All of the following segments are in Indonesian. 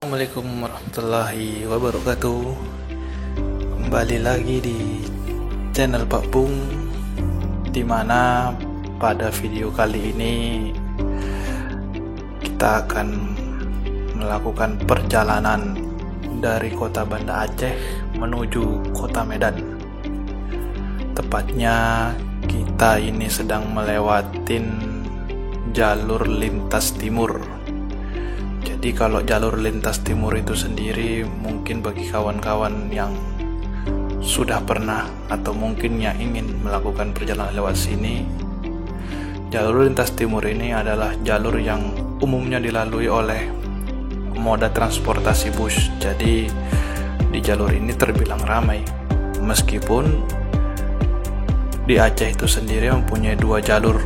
Assalamualaikum warahmatullahi wabarakatuh. Kembali lagi di channel Pak Bung, dimana pada video kali ini kita akan melakukan perjalanan dari kota Banda Aceh menuju kota Medan. Tepatnya kita ini sedang melewatin jalur lintas timur. Jadi kalau jalur lintas timur itu sendiri, mungkin bagi kawan-kawan yang sudah pernah atau mungkin yang ingin melakukan perjalanan lewat sini, jalur lintas timur ini adalah jalur yang umumnya dilalui oleh moda transportasi bus. Jadi di jalur ini terbilang ramai, meskipun di Aceh itu sendiri mempunyai dua jalur,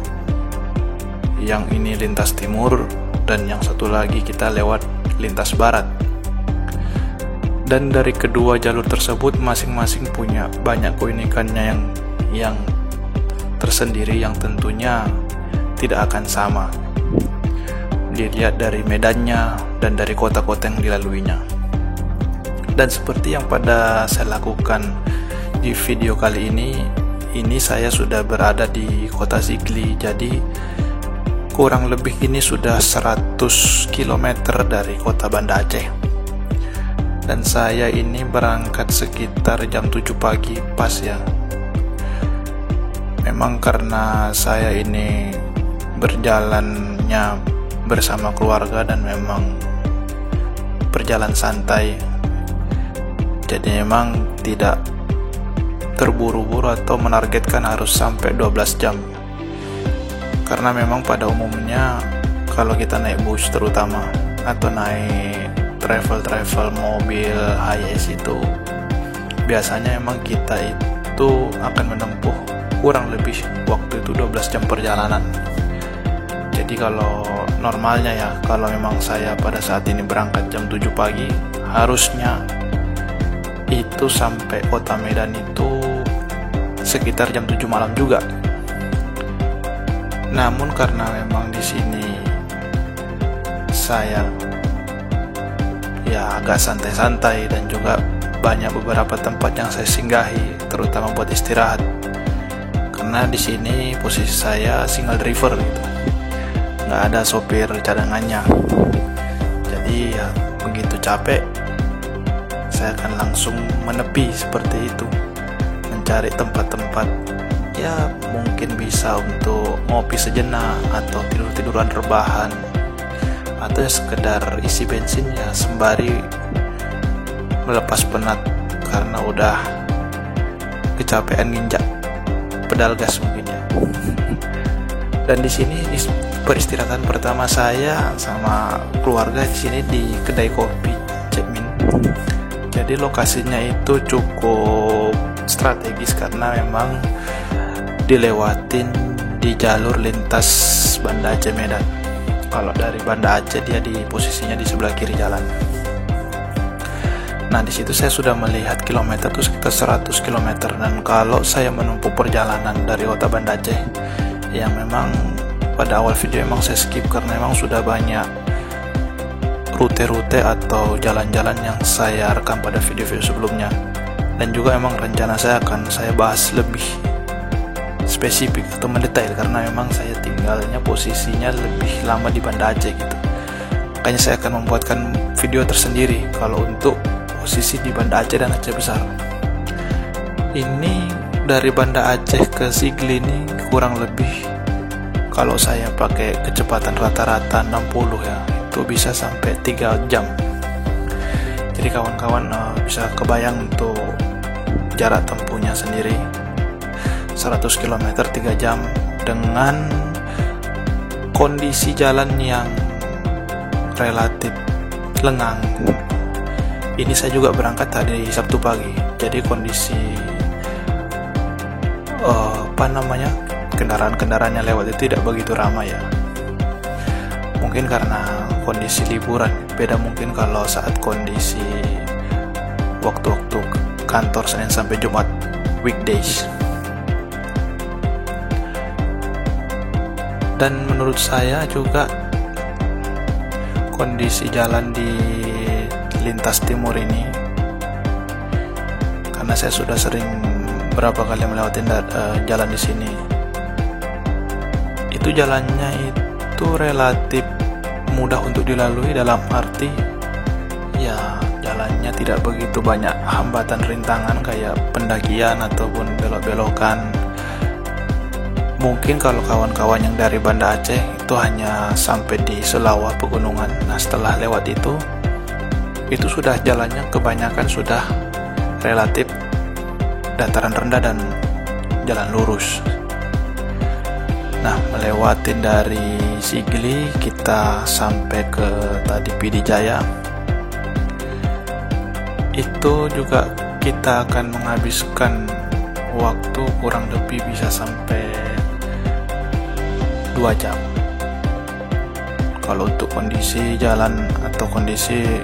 yang ini lintas timur dan yang satu lagi kita lewat lintas barat. Dan dari kedua jalur tersebut masing-masing punya banyak keunikannya yang tersendiri, yang tentunya tidak akan sama dilihat dari medannya dan dari kota-kota yang dilaluinya. Dan seperti yang pada saya lakukan di video kali ini saya sudah berada di kota Sigli. Jadi kurang lebih ini sudah 100 km dari kota Banda Aceh. Dan saya ini berangkat sekitar jam 7 pagi pas ya. Memang karena saya ini berjalannya bersama keluarga dan memang berjalan santai, jadi memang tidak terburu-buru atau menargetkan harus sampai 12 jam. Karena memang pada umumnya kalau kita naik bus terutama atau naik travel mobil HiAce itu, biasanya memang kita itu akan menempuh kurang lebih waktu itu 12 jam perjalanan. Jadi kalau normalnya ya, kalau memang saya pada saat ini berangkat jam 7 pagi, harusnya itu sampai kota Medan itu sekitar jam 7 malam juga. Namun karena memang di sini saya ya agak santai-santai dan juga banyak beberapa tempat yang saya singgahi, terutama buat istirahat. Karena di sini posisi saya single driver gitu, nggak ada sopir cadangannya. Jadi ya begitu capek, saya akan langsung menepi seperti itu, mencari tempat-tempat ya mungkin bisa untuk ngopi sejenak atau tidur-tiduran rebahan, atau ya sekedar isi bensin ya sembari melepas penat karena udah kecapean nginjak pedal gas mungkin ya. Dan di sini peristirahatan pertama saya sama keluarga di sini di kedai kopi Cek Min. Jadi lokasinya itu cukup strategis karena memang dilewatin di jalur lintas Banda Aceh Medan. Kalau dari Banda Aceh dia di posisinya di sebelah kiri jalan. Nah di situ saya sudah melihat kilometer itu sekitar 100 km. Dan kalau saya menempuh perjalanan dari kota Banda Aceh, yang memang pada awal video memang saya skip karena memang sudah banyak rute-rute atau jalan-jalan yang saya rekam pada video-video sebelumnya. Dan juga memang rencana saya akan saya bahas lebih spesifik atau mendetail karena memang saya tinggalnya posisinya lebih lama di Banda Aceh gitu. Makanya saya akan membuatkan video tersendiri kalau untuk posisi di Banda Aceh dan Aceh Besar. Ini dari Banda Aceh ke Sigli ini kurang lebih, kalau saya pakai kecepatan rata-rata 60 ya, itu bisa sampai 3 jam. Jadi kawan-kawan bisa kebayang untuk jarak tempuhnya sendiri, 100 km 3 jam dengan kondisi jalan yang relatif lengang. Ini saya juga berangkat tadi Sabtu pagi, jadi kondisi kendaraan-kendaraan yang lewat itu tidak begitu ramai ya. Mungkin karena kondisi liburan, beda mungkin kalau saat kondisi waktu-waktu kantor Senin sampai Jumat weekdays. Dan menurut saya juga kondisi jalan di lintas timur ini, karena saya sudah sering berapa kali melewati jalan di sini. Itu jalannya itu relatif mudah untuk dilalui, dalam arti ya jalannya tidak begitu banyak hambatan rintangan kayak pendakian ataupun belok-belokan. Mungkin kalau kawan-kawan yang dari Banda Aceh itu hanya sampai di Selawah pegunungan. Nah setelah lewat itu sudah jalannya kebanyakan sudah relatif dataran rendah dan jalan lurus. Nah melewatin dari Sigli kita sampai ke tadi Pidi Jaya. Itu juga kita akan menghabiskan waktu kurang lebih bisa sampai 2 jam. Kalau untuk kondisi jalan atau kondisi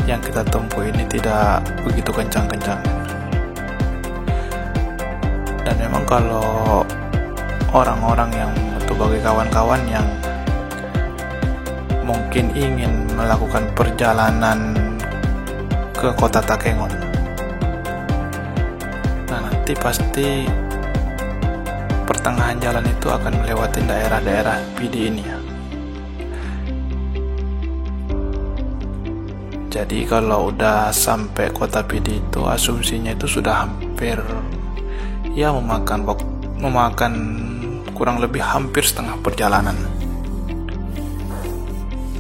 yang kita tempuh ini tidak begitu kencang-kencang. Dan memang kalau orang-orang yang atau bagi kawan-kawan yang mungkin ingin melakukan perjalanan ke kota Takengon, nah nanti pasti pertengahan jalan itu akan melewati daerah-daerah Pidi ini ya. Jadi kalau udah sampai kota Pidi itu asumsinya itu sudah hampir ya memakan kurang lebih hampir setengah perjalanan.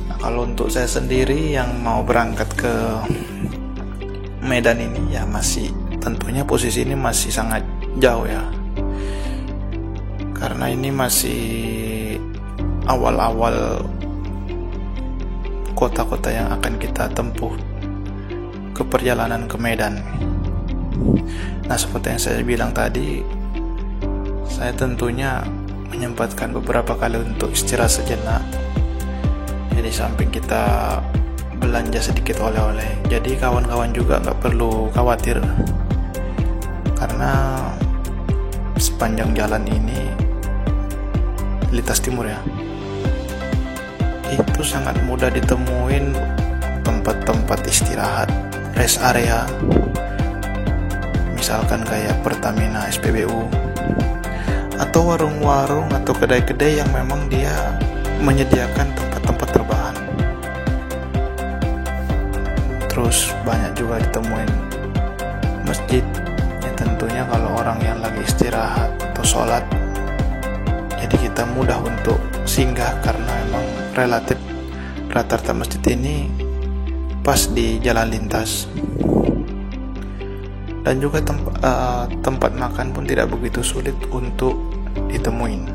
Nah, kalau untuk saya sendiri yang mau berangkat ke Medan ini ya masih tentunya posisi ini masih sangat jauh ya. Karena ini masih awal-awal kota-kota yang akan kita tempuh ke perjalanan ke Medan. Nah seperti yang saya bilang tadi, saya tentunya menyempatkan beberapa kali untuk istirahat sejenak. Jadi samping kita belanja sedikit oleh-oleh, jadi kawan-kawan juga nggak perlu khawatir, karena sepanjang jalan ini lintas timur ya, itu sangat mudah ditemuin tempat-tempat istirahat, rest area, misalkan kayak Pertamina, SPBU, atau warung-warung atau kedai-kedai yang memang dia menyediakan tempat-tempat terbahan. Terus banyak juga ditemuin masjid yang tentunya kalau orang yang lagi istirahat atau sholat, jadi kita mudah untuk singgah karena memang relatif rata-rata masjid ini pas di jalan lintas. Dan juga tempat makan pun tidak begitu sulit untuk ditemuin,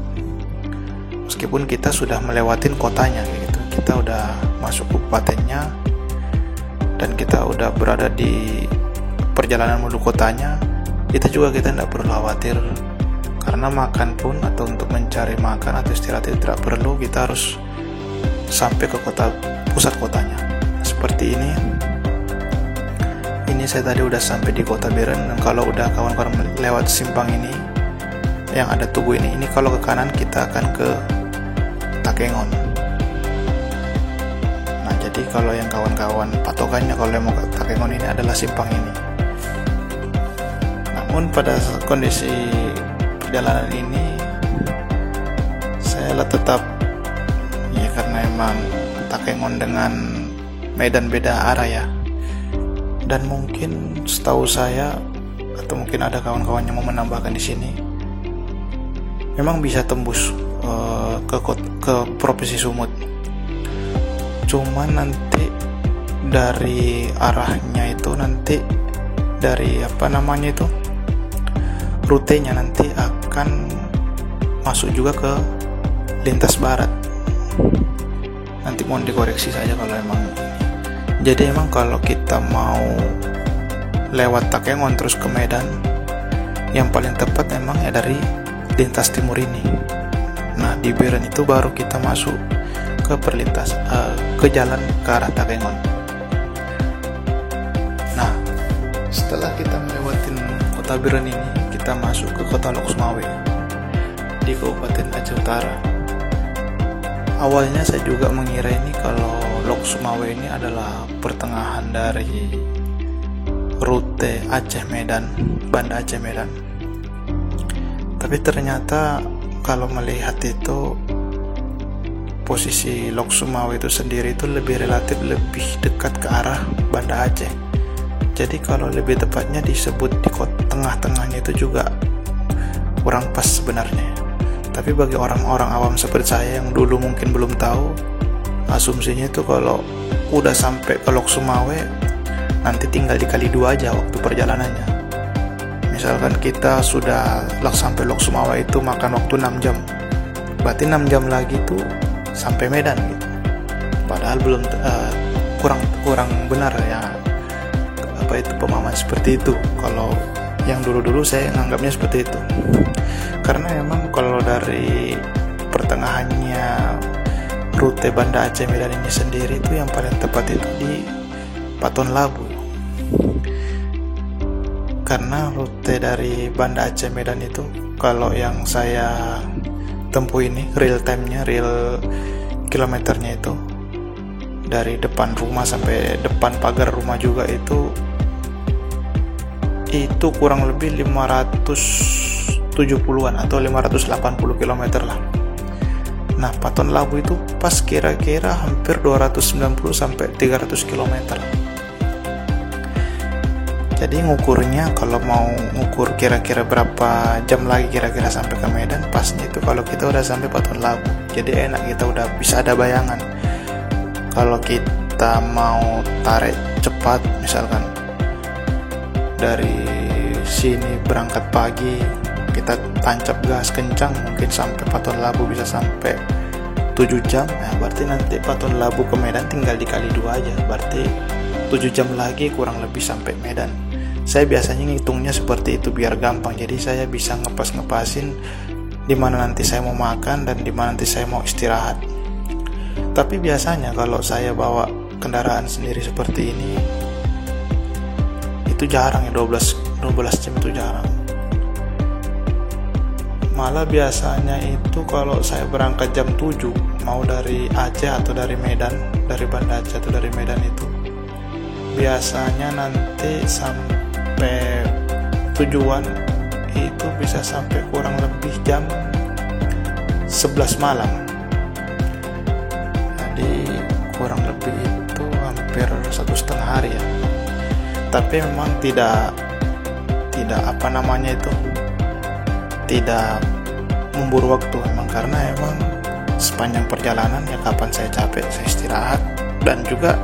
meskipun kita sudah melewatin kotanya gitu. Kita udah masuk kabupatennya dan kita udah berada di perjalanan menuju kotanya. Kita tidak perlu khawatir, karena makan pun atau untuk mencari makan atau istirahat itu tidak perlu, kita harus sampai ke pusat kotanya. Seperti ini saya tadi udah sampai di kota Biren, dan kalau udah kawan-kawan lewat simpang ini yang ada tugu ini kalau ke kanan kita akan ke Takengon. Nah jadi kalau yang kawan-kawan patokannya kalau yang mau ke Takengon ini adalah simpang ini. Namun pada kondisi perjalanan ini saya tetap ya, karena emang Takengon dengan Medan beda arah ya. Dan mungkin setahu saya atau mungkin ada kawan-kawan yang mau menambahkan di sini, memang bisa tembus ke Provinsi Sumut. Cuman nanti dari arahnya itu nanti dari rutenya nanti akan masuk juga ke lintas barat. Nanti mohon dikoreksi saja kalau emang. Jadi emang kalau kita mau lewat Takengon terus ke Medan, yang paling tepat emang ya dari lintas timur ini. Nah di Biren itu baru kita masuk ke ke jalan ke arah Takengon. Nah setelah kita melewati kota Biren ini, kita masuk ke kota Loksmawe di Kabupaten Aceh Utara. Awalnya saya juga mengira ini kalau Lok Sumawe ini adalah pertengahan dari rute Aceh Medan, Banda Aceh Medan. Tapi ternyata kalau melihat itu, posisi Lok Sumawe itu sendiri itu relatif lebih dekat ke arah Banda Aceh. Jadi kalau lebih tepatnya disebut di tengah-tengahnya itu juga kurang pas sebenarnya. Tapi bagi orang-orang awam seperti saya yang dulu mungkin belum tahu, asumsinya itu kalau udah sampai ke Lok Sumawe nanti tinggal dikali 2 aja waktu perjalanannya. Misalkan kita sudah sampai Lok Sumawe itu makan waktu 6 jam, berarti 6 jam lagi tuh sampai Medan gitu. Padahal belum kurang benar ya itu pemahaman seperti itu. Kalau yang dulu-dulu saya nganggapnya seperti itu, karena memang kalau dari pertengahannya rute Banda Aceh Medan ini sendiri itu yang paling tepat itu di Paton Labu. Karena rute dari Banda Aceh Medan itu kalau yang saya tempuh ini real kilometernya itu dari depan rumah sampai depan pagar rumah juga itu kurang lebih 570-an atau 580 km lah. Nah, Paton Labu itu pas kira-kira hampir 290 sampai 300 km. Jadi ngukurnya kalau mau ngukur kira-kira berapa jam lagi kira-kira sampai ke Medan, pasnya itu kalau kita udah sampai Paton Labu. Jadi enak, kita udah bisa ada bayangan. Kalau kita mau tarik cepat, misalkan dari sini berangkat pagi, kita tancap gas kencang, mungkin sampai Paton Labu bisa sampai 7 jam. Nah, berarti nanti Paton Labu ke Medan tinggal dikali 2 aja, berarti 7 jam lagi kurang lebih sampai Medan. Saya biasanya ngitungnya seperti itu biar gampang, jadi saya bisa ngepasin di mana nanti saya mau makan dan di mana nanti saya mau istirahat. Tapi biasanya kalau saya bawa kendaraan sendiri seperti ini itu jarang ya, 12 jam itu jarang. Malah biasanya itu kalau saya berangkat jam 7 mau dari Aceh atau dari Medan, dari Banda Aceh atau dari Medan itu biasanya nanti sampai tujuan itu bisa sampai kurang lebih jam 11 malam. Jadi kurang lebih itu hampir 1,5 hari ya. Tapi memang tidak tidak memburu waktu memang, karena emang sepanjang perjalanan ya kapan saya capek saya istirahat. Dan juga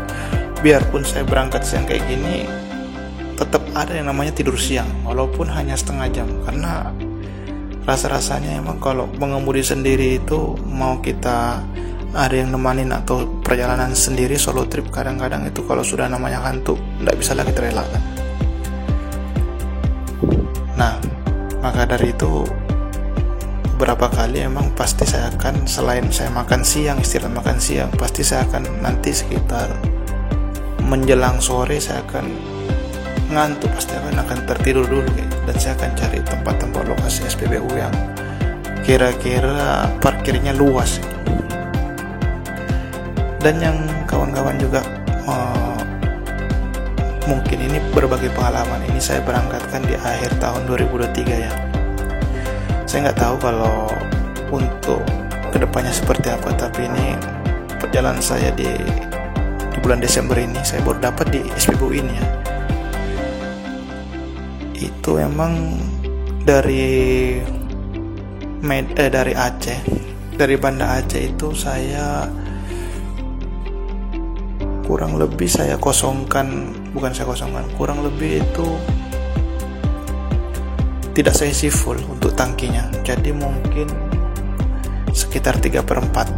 biarpun saya berangkat siang kayak gini tetap ada yang namanya tidur siang walaupun hanya setengah jam, karena rasa-rasanya emang kalau mengemudi sendiri itu mau kita ada yang nemanin atau perjalanan sendiri solo trip, kadang-kadang itu kalau sudah namanya ngantuk tidak bisa lagi terelakkan. Nah, maka dari itu beberapa kali emang pasti saya akan, selain saya makan siang, istirahat makan siang, pasti saya akan nanti sekitar menjelang sore saya akan ngantuk, pasti akan tertidur dulu dan saya akan cari tempat-tempat lokasi SPBU yang kira-kira parkirnya luas. Dan yang kawan-kawan juga mungkin ini berbagai pengalaman ini saya berangkatkan di akhir tahun 2023 ya. Saya nggak tahu kalau untuk kedepannya seperti apa, tapi ini perjalanan saya di bulan Desember ini saya baru dapat di SPBU ini ya. Itu emang dari Aceh, dari Banda Aceh itu saya kurang lebih kurang lebih itu tidak saya isi full untuk tangkinya, jadi mungkin sekitar 3/4.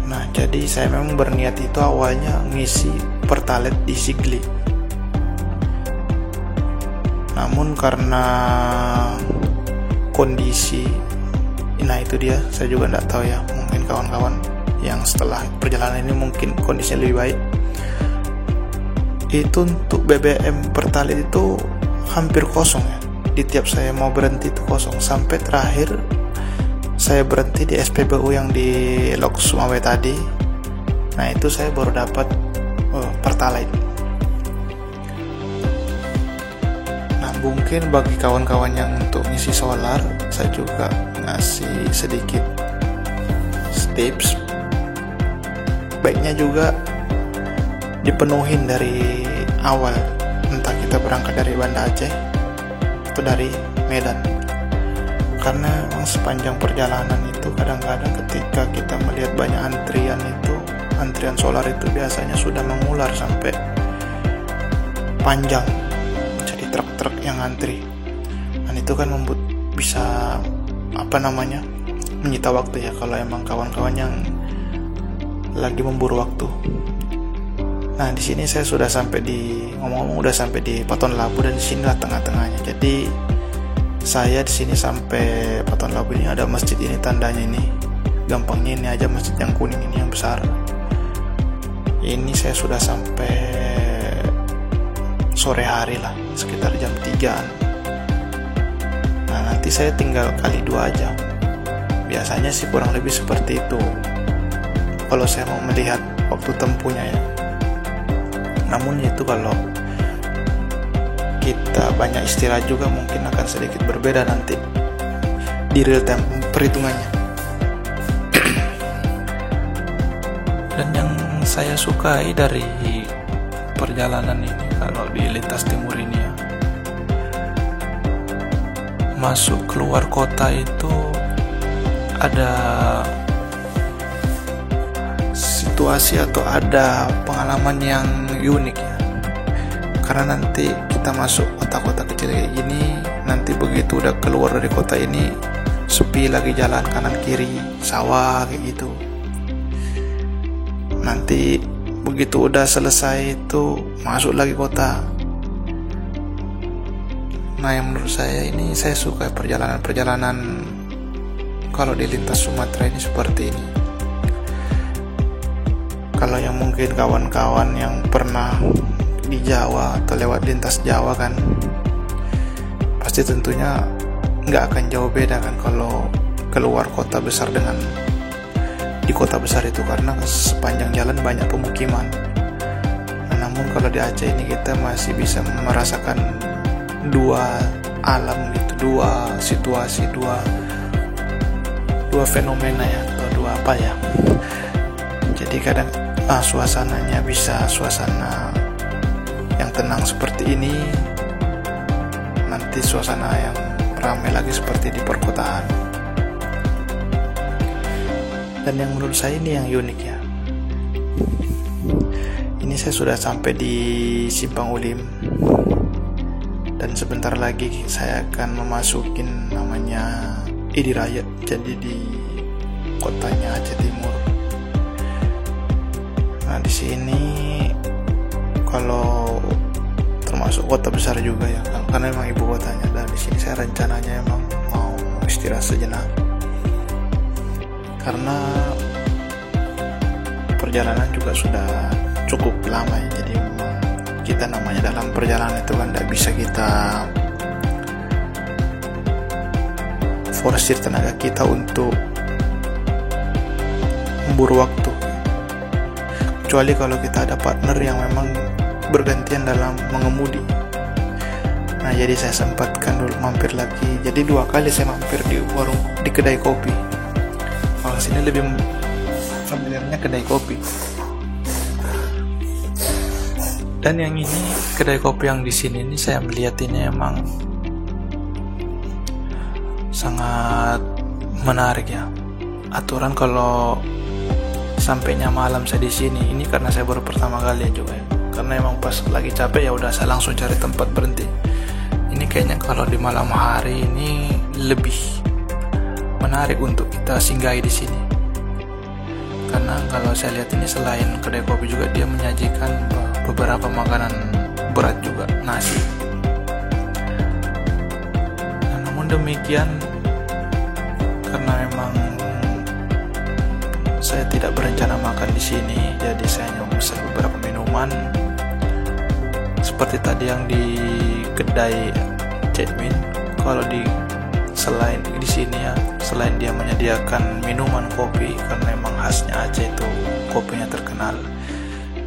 Nah, jadi saya memang berniat itu awalnya ngisi pertalite di Sigli, namun karena kondisi, nah itu dia, saya juga tidak tahu ya, mungkin kawan-kawan yang setelah perjalanan ini mungkin kondisinya lebih baik. Itu untuk BBM pertalite itu hampir kosong ya, di tiap saya mau berhenti itu kosong, sampai terakhir saya berhenti di SPBU yang di Lok Sumawe tadi Nah itu saya baru dapat Pertalite. Nah mungkin bagi kawan-kawan yang untuk ngisi solar, saya juga ngasih sedikit tips. Baiknya juga dipenuhin dari awal, entah kita berangkat dari Banda Aceh atau dari Medan, karena sepanjang perjalanan itu kadang-kadang ketika kita melihat banyak antrian solar itu biasanya sudah mengular sampai panjang, jadi truk-truk yang antri, dan itu kan bisa menyita waktu ya, kalau emang kawan-kawan yang lagi memburu waktu. Nah di sini saya sudah sampai udah sampai di Paton Labu, dan di sinilah tengah-tengahnya. Jadi saya di sini sampai Paton Labu ini ada masjid ini, tandanya ini. Gampangnya ini aja, masjid yang kuning ini yang besar. Ini saya sudah sampai sore hari lah, sekitar jam 3-an. Nah nanti saya tinggal kali 2 aja. Biasanya sih kurang lebih seperti itu kalau saya mau melihat waktu tempuhnya ya. Namun itu kalau kita banyak istirahat juga mungkin akan sedikit berbeda nanti di real time perhitungannya. Dan yang saya sukai dari perjalanan ini kalau di lintas timur ini ya, masuk keluar kota itu ada situasi atau ada pengalaman yang unik ya, karena nanti kita masuk kota-kota kecil kayak gini, nanti begitu udah keluar dari kota ini sepi lagi, jalan kanan kiri sawah kayak gitu. Nanti begitu udah selesai itu masuk lagi kota. Nah yang menurut saya ini, saya suka perjalanan kalau di lintas Sumatera ini seperti ini. Kalau yang mungkin kawan-kawan yang pernah di Jawa atau lewat lintas Jawa kan, pasti tentunya nggak akan jauh beda kan kalau keluar kota besar dengan di kota besar itu, karena sepanjang jalan banyak pemukiman. Nah, namun kalau di Aceh ini kita masih bisa merasakan dua alam gitu, dua situasi, dua fenomena ya, atau dua apa ya. Jadi kadang suasananya bisa suasana yang tenang seperti ini, nanti suasana yang ramai lagi seperti di perkotaan. Dan yang menurut saya ini yang unik ya, ini saya sudah sampai di Simpang Ulim, dan sebentar lagi saya akan memasukin namanya Idi Raya, jadi di kotanya Aceh Timur. Nah di sini kalau termasuk kota besar juga ya, karena memang ibu kotanya. Dan di sini saya rencananya emang mau istirahat sejenak, karena perjalanan juga sudah cukup lama ya. Jadi kita namanya dalam perjalanan itu kan tidak bisa kita forsir tenaga kita untuk memburu waktu, kecuali kalau kita ada partner yang memang bergantian dalam mengemudi. Nah jadi saya sempatkan dulu mampir lagi, jadi 2 kali saya mampir di kedai kopi. Kalau sini lebih familiarnya kedai kopi. Dan yang ini kedai kopi yang di sini ini saya melihat ini emang sangat menarik ya. Aturan kalau sampainya malam saya di sini ini, karena saya baru pertama kali juga ya. Karena emang pas lagi capek ya udah saya langsung cari tempat berhenti. Ini kayaknya kalau di malam hari ini lebih menarik untuk kita singgahi di sini. Karena kalau saya lihat ini selain kedai kopi juga dia menyajikan beberapa makanan berat juga, nasi. Nah, namun demikian, karena memang saya tidak berencana makan di sini, jadi saya hanya memesan beberapa minuman seperti tadi yang di kedai Cekmin. Kalau di selain di sini ya, selain dia menyediakan minuman kopi karena memang khasnya Aceh itu kopinya terkenal,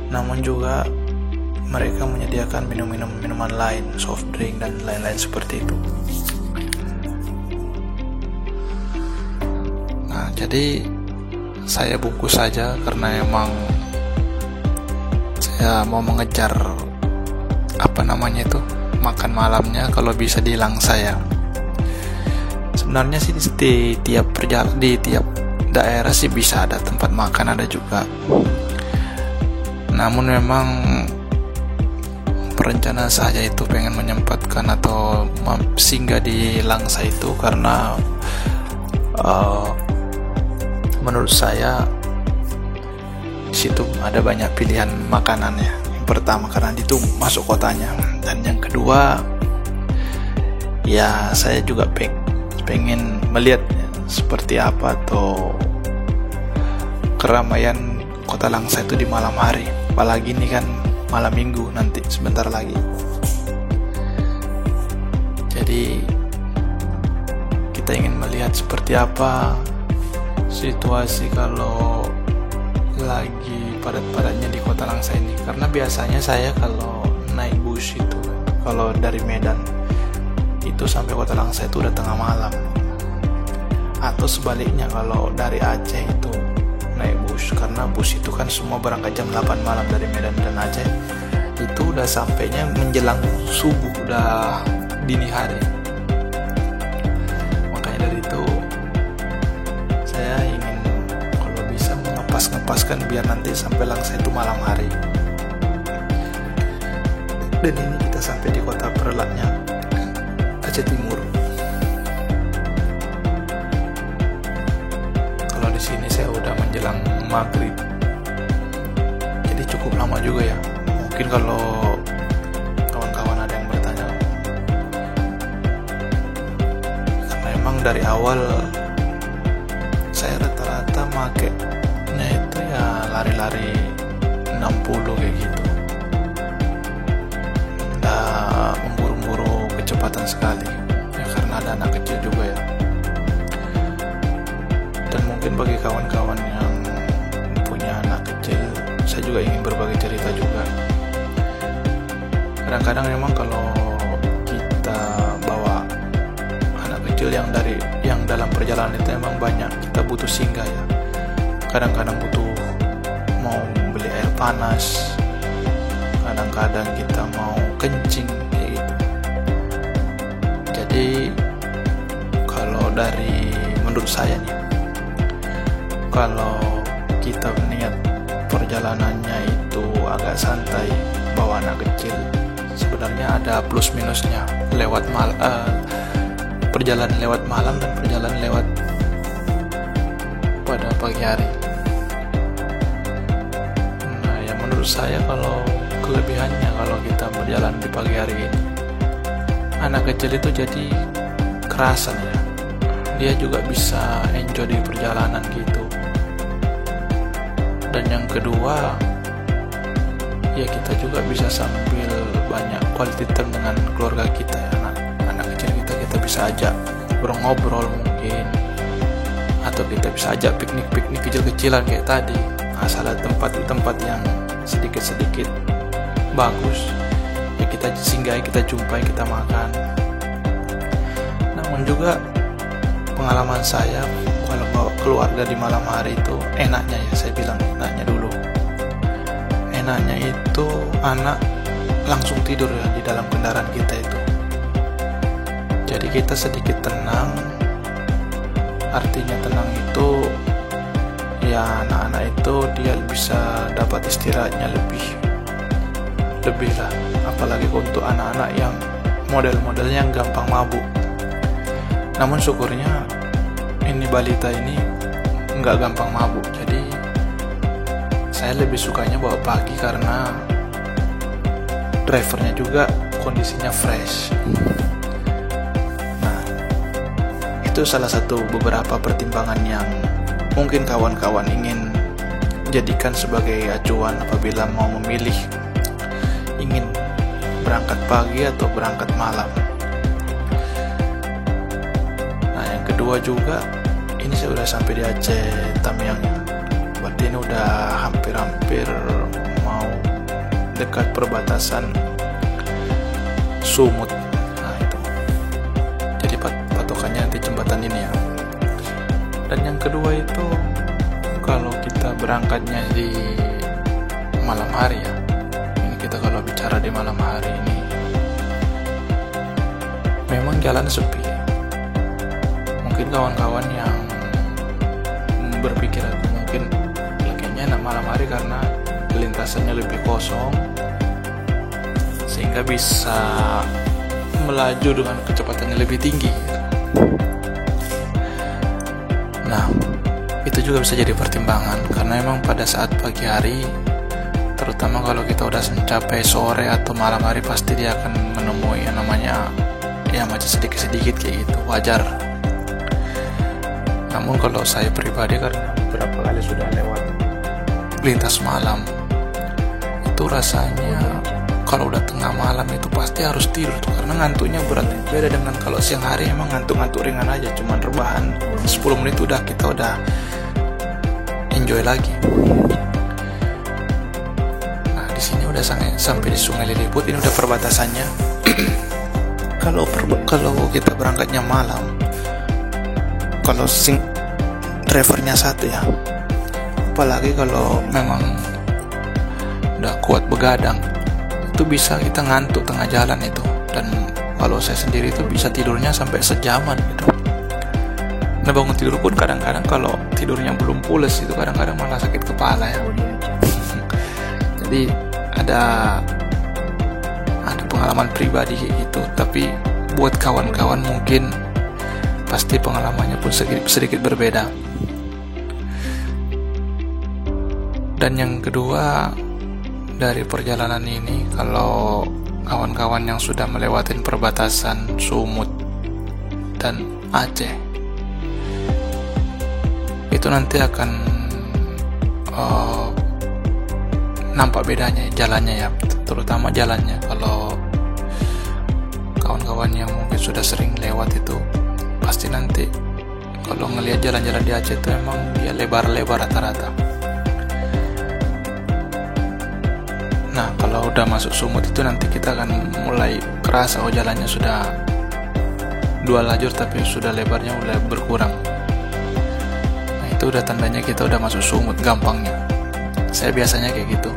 namun juga mereka menyediakan minuman lain, soft drink dan lain-lain seperti itu. Nah, jadi saya bungkus saja karena emang saya mau mengejar makan malamnya kalau bisa di Langsa ya. Sebenarnya sih di tiap daerah sih bisa ada tempat makan, ada juga. Namun memang perencanaan saya itu pengen menyempatkan atau singgah di Langsa itu karena menurut saya di situ ada banyak pilihan makanannya. Pertama karena itu masuk kotanya, dan yang kedua ya saya juga pengen melihat seperti apa atau keramaian kota Langsa itu di malam hari, apalagi ini kan malam minggu nanti sebentar lagi. Jadi kita ingin melihat seperti apa situasi kalau lagi padat-padatnya di kota Langsa ini, karena biasanya saya kalau naik bus itu kalau dari Medan itu sampai kota Langsa itu udah tengah malam, atau sebaliknya kalau dari Aceh itu naik bus, karena bus itu kan semua berangkat jam 8 malam dari Medan dan Aceh, itu udah sampainya menjelang subuh, udah dini hari. Makanya dari itu saya ingin kalau bisa ngepaskan biar nanti sampai Langsa itu malam hari. Dan ini kita sampai di kota perlatnya Aceh Timur. Kalau di sini saya udah menjelang maghrib, jadi cukup lama juga ya. Mungkin kalau kawan-kawan ada yang bertanya, karena emang dari awal saya rata-rata makainya itu ya lari-lari 60 kayak gitu. Nggak memburu-buru kecepatan sekali ya, karena ada anak kecil juga ya. Dan mungkin bagi kawan-kawan yang punya anak kecil, saya juga ingin berbagi cerita juga. Kadang-kadang memang kalau kita bawa anak kecil yang dalam perjalanan itu emang banyak, kita butuh singgah ya. Kadang-kadang butuh mau beli air panas, kadang-kadang kita mau kencing kayak gitu. Jadi kalau menurut saya nih, kalau kita niat perjalanannya itu agak santai, bawa anak kecil, sebenarnya ada plus minusnya perjalanan lewat malam dan perjalanan lewat pada pagi hari. Nah, ya menurut saya kalau kelebihannya kalau kita berjalan di pagi hari ini, anak kecil itu jadi kerasan ya, dia juga bisa enjoy di perjalanan gitu. Dan yang kedua ya, kita juga bisa sambil banyak quality time dengan keluarga kita ya. Anak kecil kita bisa ajak ngobrol mungkin, atau kita bisa ajak piknik kecil-kecilan kayak tadi, asal tempat yang sedikit bagus ya, kita singgahi, kita jumpai, kita makan. Namun juga pengalaman saya kalau bawa keluarga di malam hari itu enaknya ya, saya bilang enaknya itu anak langsung tidur ya di dalam kendaraan kita itu. Jadi kita sedikit tenang. Artinya tenang itu ya, anak-anak itu dia bisa dapat istirahatnya lebih lah. Apalagi untuk anak-anak yang model-modelnya yang gampang mabuk. Namun syukurnya ini balita ini nggak gampang mabuk. Jadi saya lebih sukanya bawa pagi karena drivernya juga kondisinya fresh. Nah, itu salah satu beberapa pertimbangan yang mungkin kawan-kawan ingin jadikan sebagai acuan apabila mau memilih ingin berangkat pagi atau berangkat malam. kedua juga, ini saya udah sampai di Aceh Tamiang ya. Berarti ini udah hampir-hampir mau dekat perbatasan Sumut. Nah itu, jadi patokannya di jembatan ini ya. Dan yang kedua itu, kalau kita berangkatnya di malam hari ya, ini kita kalau bicara di malam hari ini, memang jalan sepi. Mungkin kawan-kawan yang berpikir aku mungkin kayaknya enak malam hari karena lintasannya lebih kosong, sehingga bisa melaju dengan kecepatan yang lebih tinggi. Nah, itu juga bisa jadi pertimbangan, karena memang pada saat pagi hari, terutama kalau kita udah mencapai sore atau malam hari, pasti dia akan menemui yang namanya ya macet sedikit-sedikit kayak gitu, wajar. Namun kalau saya pribadi, karena beberapa kali sudah lewat lintas malam, itu rasanya kalau udah tengah malam itu pasti harus tidur tuh, karena ngantuknya berat. Beda dengan kalau siang hari, emang ngantuk-ngantuk ringan aja, cuman rebahan 10 menit kita udah enjoy lagi. Nah di sini udah sampai di Sungai Liliput, ini udah perbatasannya. Kalau kita berangkatnya malam, kalau drivernya satu ya, apalagi kalau memang udah kuat begadang, itu bisa kita ngantuk tengah jalan itu. Dan kalau saya sendiri itu bisa tidurnya sampai sejaman gitu. Nah bangun tidur pun kadang-kadang kalau tidurnya belum pules itu kadang-kadang malah sakit kepala ya. Jadi ada pengalaman pribadi kayak gitu, tapi buat kawan-kawan mungkin pasti pengalamannya pun sedikit berbeda. Dan yang kedua, dari perjalanan ini, kalau kawan-kawan yang sudah melewati perbatasan Sumut dan Aceh, itu nanti akan nampak bedanya jalannya ya, terutama jalannya. Kalau kawan-kawan yang mungkin sudah sering lewat itu, pasti nanti kalau ngelihat jalan-jalan di Aceh itu emang dia lebar-lebar rata-rata. Nah kalau udah masuk Sumut itu nanti kita akan mulai kerasa jalannya sudah 2 lajur tapi sudah lebarnya mulai berkurang. Nah itu udah tandanya kita udah masuk Sumut gampangnya. Saya biasanya kayak gitu.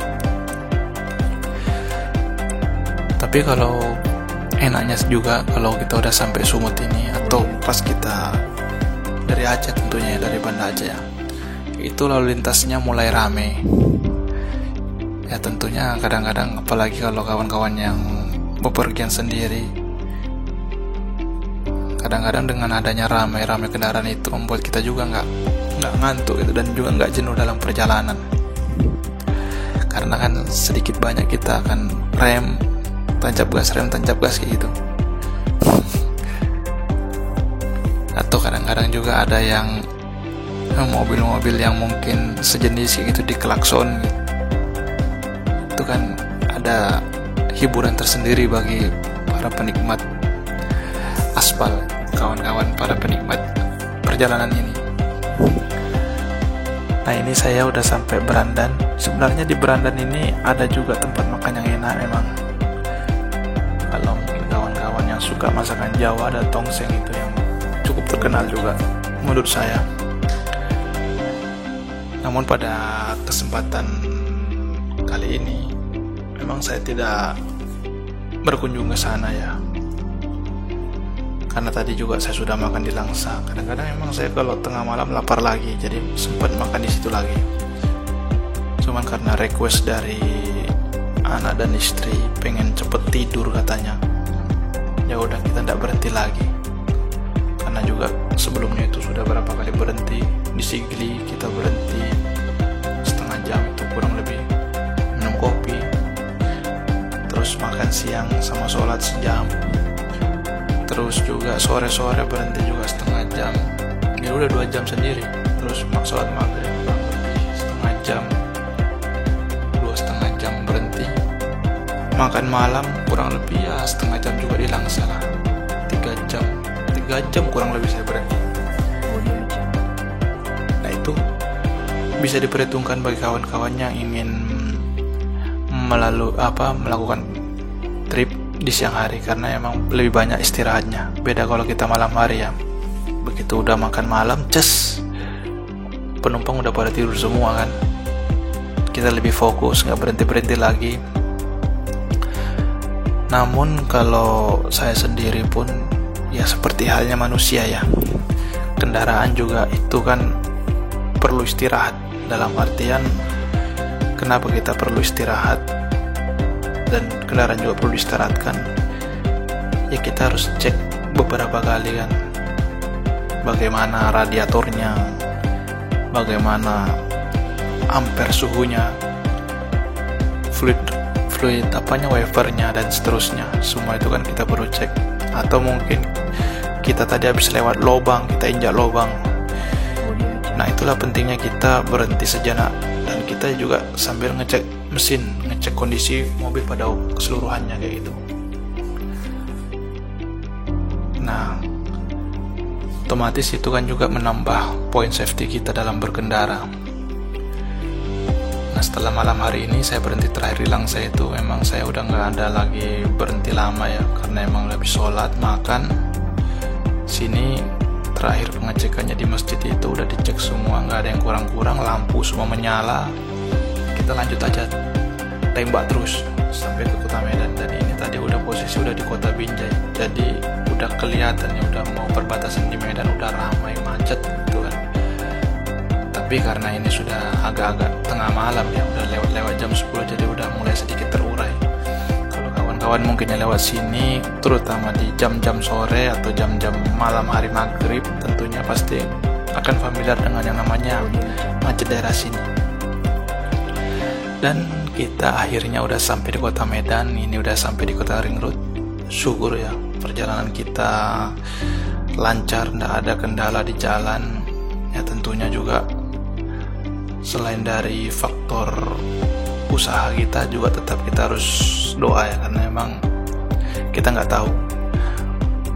Tapi kalau enaknya juga kalau kita udah sampai Sumut ini, atau pas kita dari Aceh tentunya ya, dari Banda Aceh ya, itu lalu lintasnya mulai rame. Ya tentunya kadang-kadang apalagi kalau kawan-kawan yang bepergian sendiri, kadang-kadang dengan adanya ramai-ramai kendaraan itu membuat kita juga nggak ngantuk gitu, dan juga nggak jenuh dalam perjalanan. Karena kan sedikit banyak kita akan rem, tancap gas kayak gitu. Atau kadang-kadang juga ada yang mobil-mobil yang mungkin sejenis kayak gitu diklakson gitu. Itu kan ada hiburan tersendiri bagi para penikmat aspal, kawan-kawan para penikmat perjalanan ini. Nah ini saya udah sampai Berandan. Sebenarnya di Berandan ini ada juga tempat makan yang enak memang. Kalau mungkin kawan-kawan yang suka masakan Jawa, ada tongseng itu yang cukup terkenal juga menurut saya. Namun pada kesempatan kali ini memang saya tidak berkunjung ke sana ya, karena tadi juga saya sudah makan di Langsa. Kadang-kadang memang saya kalau tengah malam lapar lagi, jadi sempat makan di situ lagi. Cuman karena request dari anak dan istri pengen cepet tidur katanya, ya udah kita tidak berhenti lagi. Karena juga sebelumnya itu sudah berapa kali berhenti di Sigli, kita berhenti setengah jam itu kurang lebih, minum kopi, terus makan siang sama sholat sejam, terus juga sore-sore berhenti juga setengah jam. Ini udah 2 jam sendiri. Terus sholat maghrib kurang lebih setengah jam, 2,5 jam berhenti. Makan malam kurang lebih ya setengah jam juga di Langsa lah, 3 jam kurang lebih saya berhenti. bisa diperhitungkan bagi kawan-kawan yang ingin melakukan trip di siang hari, karena emang lebih banyak istirahatnya. Beda kalau kita malam hari ya, begitu udah makan malam, penumpang udah pada tidur semua kan, kita lebih fokus, nggak berhenti lagi. Namun kalau saya sendiri pun ya seperti halnya manusia ya, kendaraan juga itu kan perlu istirahat. Dalam artian, kenapa kita perlu istirahat dan kendaraan juga perlu diistirahatkan, ya kita harus cek beberapa kali kan, bagaimana radiatornya, bagaimana ampere suhunya, fluid wipernya dan seterusnya. Semua itu kan kita perlu cek. Atau mungkin kita tadi habis lewat lubang, kita injak lubang. Nah, itulah pentingnya kita berhenti sejenak dan kita juga sambil ngecek mesin, ngecek kondisi mobil pada keseluruhannya kayak gitu. Nah, otomatis itu kan juga menambah poin safety kita dalam berkendara. Nah, setelah malam hari ini saya berhenti, terakhir hilang saya itu memang saya udah nggak ada lagi berhenti lama ya, karena emang habis sholat, makan, sini terakhir pengecekannya di masjid itu udah dicek semua, nggak ada yang kurang-kurang, lampu semua menyala. Kita lanjut aja, tembak terus sampai ke kota Medan. Dan ini tadi udah posisi udah di kota Binjai, jadi udah kelihatan ya udah mau perbatasan di Medan, udah ramai macet gitu kan. Tapi karena ini sudah agak-agak tengah malam ya, udah lewat jam 10, jadi udah mulai sedikit terurai. Kalau kawan-kawan mungkin yang lewat sini, terutama di jam-jam sore atau jam-jam malam hari maghrib, tentunya pasti akan familiar dengan yang namanya macet daerah sini. Dan kita akhirnya udah sampai di kota Medan, ini udah sampai di kota Ring Road. Syukur ya, perjalanan kita lancar, tidak ada kendala di jalan. Ya tentunya juga selain dari faktor usaha kita, juga tetap kita harus doa ya, karena emang kita nggak tahu.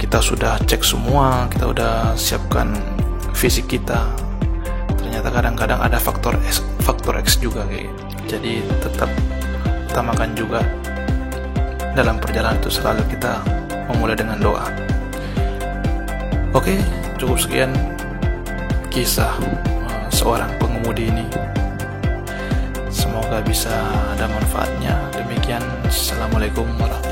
Kita sudah cek semua, kita udah siapkan fisik kita, ternyata kadang-kadang ada faktor X juga kayak gitu. Jadi tetap utamakan juga dalam perjalanan itu selalu kita memulai dengan doa. Oke, cukup sekian kisah seorang pengemudi ini. Semoga bisa ada manfaatnya. Demikian, assalamualaikum warahmatullahi wabarakatuh.